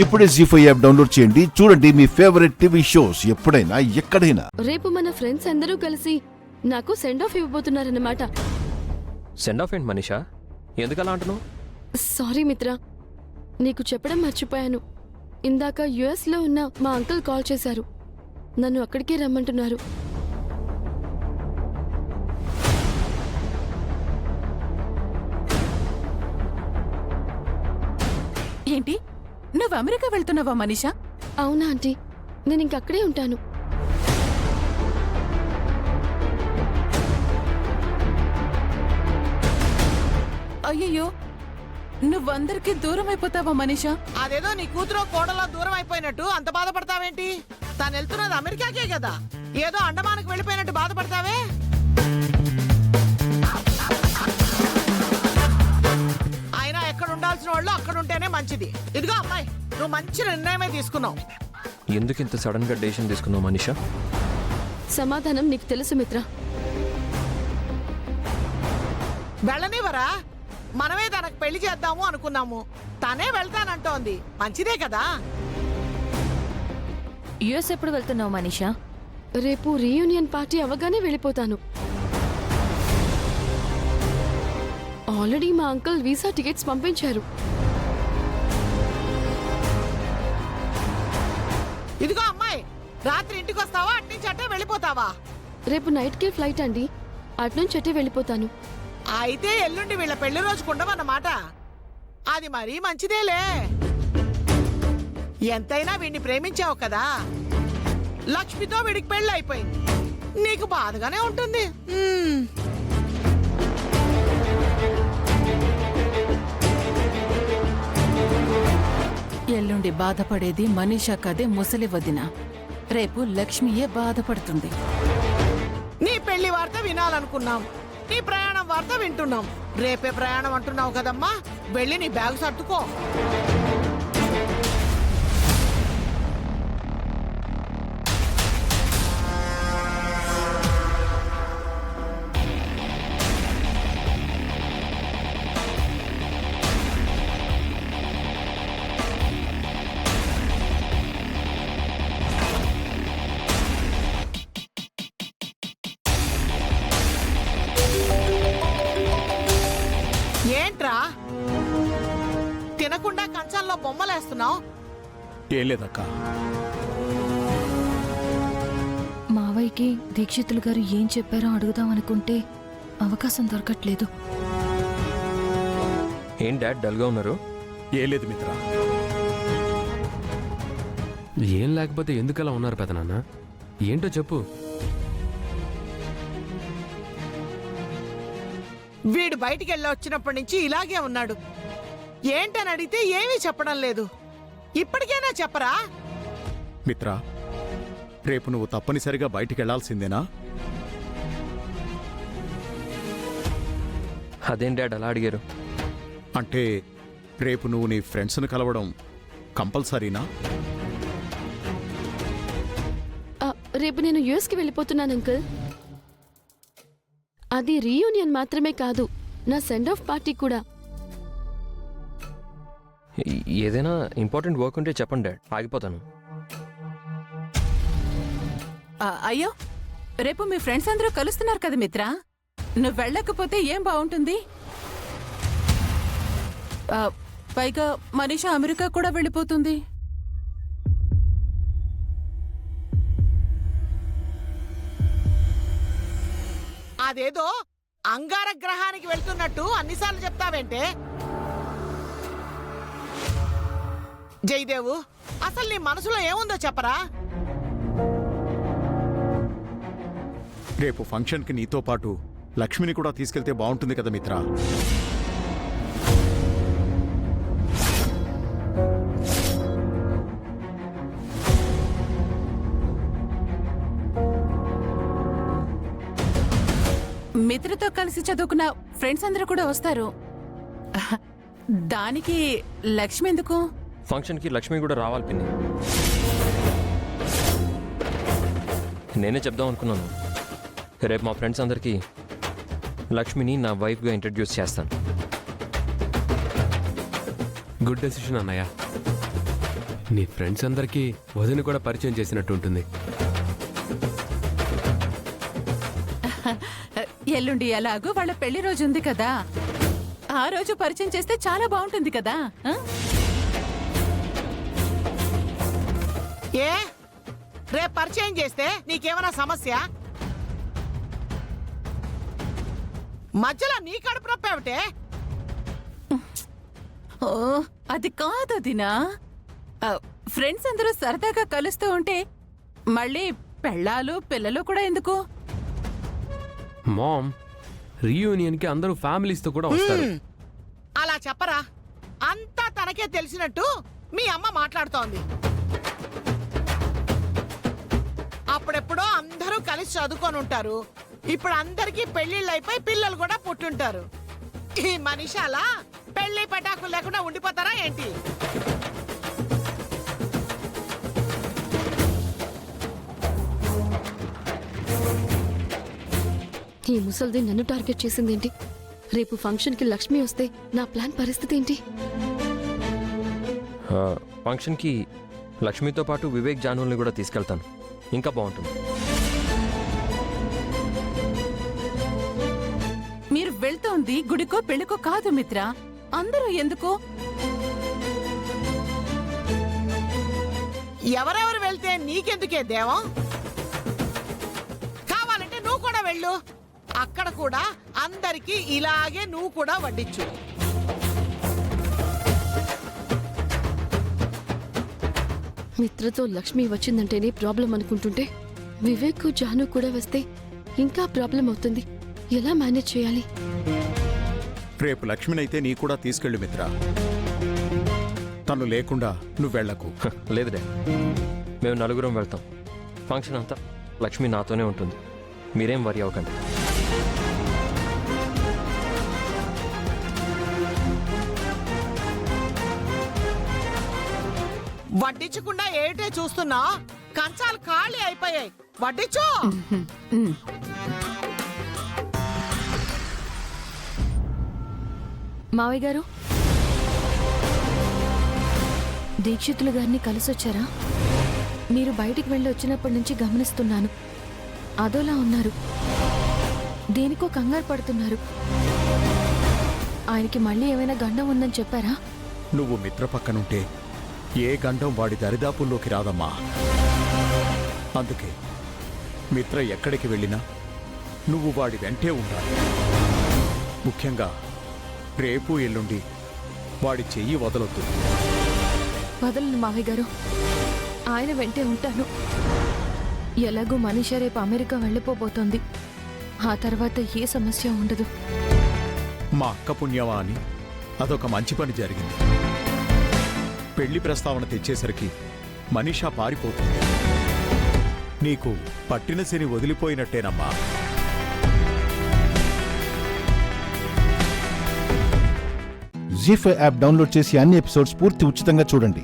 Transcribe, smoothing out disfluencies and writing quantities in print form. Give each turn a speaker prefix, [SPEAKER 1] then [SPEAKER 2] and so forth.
[SPEAKER 1] ఇప్పుడే జీ5 app download చేయండి. చూడండి మీ ఫేవరెట్ టీవీ షోస్ ఎప్పుడైనా ఎక్కడైనా.
[SPEAKER 2] రేపు మన ఫ్రెండ్స్ అందరూ కలిసి నాకు సెండ్ ఆఫ్ ఇవ్వబోతున్నారన్నమాట.
[SPEAKER 3] సెండ్ ఆఫ్ ఏంటి మనీషా? ఎందుకలా అంటున్నావు?
[SPEAKER 2] సారీ మిత్ర, నీకు చెప్పడం మర్చిపోయాను. ఇందాక యుఎస్ లో ఉన్న మా అంకుల్ కాల్ చేశారు. నన్ను అక్కడికే రమ్మంటున్నారు.
[SPEAKER 4] ఏంటి, నువ్వు అమెరికా వెళ్తున్నావా మనీషా?
[SPEAKER 2] అవునా ఆంటీ, నేను ఇంకక్కడే ఉంటాను.
[SPEAKER 4] అయ్యయ్యో, నువ్వందరికీ దూరం అయిపోతావా మనీషా?
[SPEAKER 5] అదేదో నీ కూతురు కోడలా దూరం అయిపోయినట్టు అంత బాధపడతావేంటి? తాను వెళ్తున్నది అమెరికాకే కదా, ఏదో అండమానికి వెళ్ళిపోయినట్టు బాధపడతావే. అయినా ఎక్కడ ఉండాల్సిన వాళ్ళు అక్కడ ఉంటేనే మంచిది. ఇదిగో అమ్మాయి, నువ్వు మంచి నిర్ణయమే తీసుకున్నావు.
[SPEAKER 3] ఎందుకు ఇంత సడన్ గా డెసిషన్ తీసుకున్నావు మనీషా?
[SPEAKER 2] సమాధానం నీకు తెలుసు మిత్ర.
[SPEAKER 5] వెళ్ళనివరా? మనమే తనకు పెళ్లి చేద్దాము అనుకున్నాము, తనే వెళ్తానంటోంది. మంచిదే కదా.
[SPEAKER 6] యుఎస్ ఎప్పుడు వెళ్తున్నావు మనీషా?
[SPEAKER 2] రేపు రీయూనియన్ పార్టీ అవగానే వెళ్ళిపోతాను. ఆల్రెడీ మా అంకుల్ వీసా టికెట్స్ పంపించారు.
[SPEAKER 5] ఇదిగో అమ్మాయి, రాత్రి ఇంటికి వస్తావా, అట్నుంచి అట్టే వెళ్ళిపోతావా?
[SPEAKER 2] రేపు నైట్కే ఫ్లైట్ అండి, అట్నుంచి అట్టే వెళ్ళిపోతాను.
[SPEAKER 5] అయితే ఎల్లుండి వీళ్ళ పెళ్లి రోజు ఉండవన్నమాట. అది మరీ మంచిదేలే. ఎంతైనా వీడిని ప్రేమించావు కదా. లక్ష్మితో వీడికి పెళ్లి అయిపోయింది, నీకు బాధగానే ఉంటుంది.
[SPEAKER 4] ఎల్లుండి బాధపడేది మనీషా కదే, ముసలి వదిన. రేపు లక్ష్మియే బాధపడుతుంది.
[SPEAKER 5] నీ పెళ్లి వార్త వినాలనుకున్నాం, నీ ప్రయాణం వార్త వింటున్నాం. రేపే ప్రయాణం అంటున్నావు కదమ్మా, వెళ్ళి నీ బ్యాగ్ సర్దుకో. ఏంట్రా తినకుండా కంచంలో బొమ్మలేస్తున్నావు?
[SPEAKER 7] ఏం లేదక్క.
[SPEAKER 6] మావయ్యకి దీక్షితులు గారు ఏం చెప్పారో అడుగుదాం అనుకుంటే అవకాశం దొరకట్లేదు.
[SPEAKER 3] ఏం డాడ్ డల్గా ఉన్నారు?
[SPEAKER 7] ఏం లేదు మిత్ర.
[SPEAKER 8] ఏం లేకపోతే ఎందుకలా ఉన్నారు పెదనాన్న? ఏంటో చెప్పు.
[SPEAKER 5] వీడు బయటికి వెళ్ళి వచ్చినప్పటి నుంచి ఇలాగే ఉన్నాడు. ఏంటని అడిగితే ఏమీ చెప్పడం లేదు. ఇప్పటికైనా చెప్పరా?
[SPEAKER 7] మిత్ర, రేపు నువ్వు తప్పనిసరిగా బయటికి వెళ్లాల్సిందేనా?
[SPEAKER 3] అదేం డాడ్ అలా అడిగారు?
[SPEAKER 7] అంటే రేపు నువ్వు నీ ఫ్రెండ్స్ను కలవడం కంపల్సరీనా?
[SPEAKER 2] రేపు నేను యుఎస్కి వెళ్ళిపోతున్నాను అంకుల్. అది రీయూనియన్ మాత్రమే కాదు, నా సెండ్ ఆఫ్ పార్టీ కూడా.
[SPEAKER 3] ఏదైనా ఇంపార్టెంట్ వర్క్ ఉంటే చెప్పండి డాడ్, ఆగిపోతాను.
[SPEAKER 4] అయ్యో, రేపు మీ ఫ్రెండ్స్ అందరూ కలుస్తున్నారు కదా మిత్ర, నువ్వు వెళ్ళకపోతే ఏం బాగుంటుంది? పైగా మనీషా అమెరికా కూడా వెళ్ళిపోతుంది.
[SPEAKER 5] అదేదో అంగార గ్రహానికి వెళ్తున్నట్టు అన్నిసార్లు చెప్తావేంటే? జయదేవు, అసలు నీ మనసులో ఏముందో చెప్పరా?
[SPEAKER 7] రేపు ఫంక్షన్కి నీతో పాటు లక్ష్మిని కూడా తీసుకెళ్తే బాగుంటుంది కదా మిత్ర.
[SPEAKER 4] మిత్రతో కలిసి చదువుకున్న ఫ్రెండ్స్ అందరూ కూడా వస్తారు. దానికి లక్ష్మి ఎందుకు?
[SPEAKER 3] ఫంక్షన్కి లక్ష్మి కూడా రావాలి పిన్ని. నేనే చెప్దాం అనుకున్నాను. రేపు మా ఫ్రెండ్స్ అందరికీ లక్ష్మిని నా వైఫ్గా ఇంట్రడ్యూస్ చేస్తాను.
[SPEAKER 8] గుడ్ డెసిషన్ అన్నయ్య. నీ ఫ్రెండ్స్ అందరికీ వదిన కూడా పరిచయం చేసినట్టు ఉంటుంది.
[SPEAKER 4] ఎల్లుండి ఎలాగో వాళ్ళ పెళ్లి రోజు ఉంది కదా, ఆ రోజు పరిచయం చేస్తే చాలా బాగుంటుంది కదా. ఆ?
[SPEAKER 5] ఏ రేపు పరిచయం చేస్తే నీకేమైనా సమస్య? మధ్యలో నీ కడుపు నొప్పి ఏమిటే?
[SPEAKER 4] ఓ అది కాదు దినా. ఫ్రెండ్స్ అందరూ సరదాగా కలుస్తూ ఉంటే మళ్ళీ పెళ్ళాలు పిల్లలు కూడా ఎందుకు?
[SPEAKER 8] మామ్, రీయూనియన్కి అందరూ ఫ్యామిలీస్తో కూడా వస్తారు.
[SPEAKER 5] అలా చెప్పరా, అంతా తనకే తెలిసినట్టు మీ అమ్మ మాట్లాడుతోంది. అప్పుడెప్పుడో అందరూ కలిసి చదువుకొని ఉంటారు, ఇప్పుడు అందరికీ పెళ్లిళ్ళు అయిపోయి పిల్లలు కూడా పుట్టుంటారు. ఈ మనిషి అలా పెళ్లి పటాకులు లేకుండా ఉండిపోతారా ఏంటి?
[SPEAKER 2] ఈ ముసల్ది నన్ను టార్గెట్ చేసిందేంటి? రేపు ఫంక్షన్కి లక్ష్మి వస్తే నా ప్లాన్ పరిస్థితి ఏంటి?
[SPEAKER 3] ఫంక్షన్కి లక్ష్మితో పాటు వివేక్ జానుల్ని కూడా తీసుకెళ్తాను, ఇంకా బాగుంటుంది.
[SPEAKER 4] మీరు వెళ్తోంది గుడికో పెళ్లికో కాదు మిత్ర, అందరూ ఎందుకు?
[SPEAKER 5] ఎవరెవరు వెళ్తే నీకెందుకే దేవం? కావాలంటే నువ్వు కూడా వెళ్ళు, అక్కడ కూడా అందరికీ ఇలాగే నువ్వు కూడా వడ్డించు.
[SPEAKER 2] మిత్రతో లక్ష్మి వచ్చిందంటేనే ప్రాబ్లం అనుకుంటుంటే వివేక్ జాను కూడా వస్తే ఇంకా ప్రాబ్లం అవుతుంది. ఎలా మేనేజ్ చేయాలి?
[SPEAKER 7] రేపు లక్ష్మినైతే నీ కూడా తీసుకెళ్ళు మిత్ర. తను లేకుండా నువ్వు వెళ్లకు.
[SPEAKER 3] లేదు డాడ్, మేము నలుగురం వెళ్తాం. ఫంక్షన్ అంతా లక్ష్మి నాతోనే ఉంటుంది, మీరేం వరి అవ్వకండి.
[SPEAKER 5] వడ్డించకుండా ఏటే చూస్తున్నా? కంచాలు ఖాళీ అయిపోయాయి, వడ్డించు.
[SPEAKER 6] మావయ్య గారు, దీక్షితులు గారిని కలిసొచ్చారా? మీరు బయటికి వెళ్ళి వచ్చినప్పటి నుంచి గమనిస్తున్నాను. అదోలా ఉన్నారు, దేనికో కంగారు పడుతున్నారు. ఆయనకి మళ్ళీ ఏమైనా గండం ఉందని చెప్పారా?
[SPEAKER 7] నువ్వు మిత్ర పక్కనుంటే ఏ గండం వాడి దరిదాపుల్లోకి రాదమ్మా. అందుకే మిత్ర ఎక్కడికి వెళ్ళినా నువ్వు వాడి వెంటే ఉండాలి. ముఖ్యంగా రేపు ఎల్లుండి వాడి చెయ్యి వదలొద్దు.
[SPEAKER 6] వదలను మావయ్య గారు, ఆయన వెంటే ఉంటాను. ఎలాగూ మనీషా రేపు అమెరికా వెళ్ళిపోబోతోంది. ఆ తర్వాత ఏ సమస్య ఉండదు.
[SPEAKER 7] మా అక్క పుణ్యమా అని అదొక మంచి పని జరిగింది. పెళ్లి ప్రస్తావన తెచ్చేసరికి మనీషా పారిపోతుంది. నీకు పట్టిన శని వదిలిపోయినట్టేనమ్మా.
[SPEAKER 1] జీ5 యాప్ డౌన్లోడ్ చేసి అన్ని ఎపిసోడ్స్ పూర్తి ఉచితంగా చూడండి.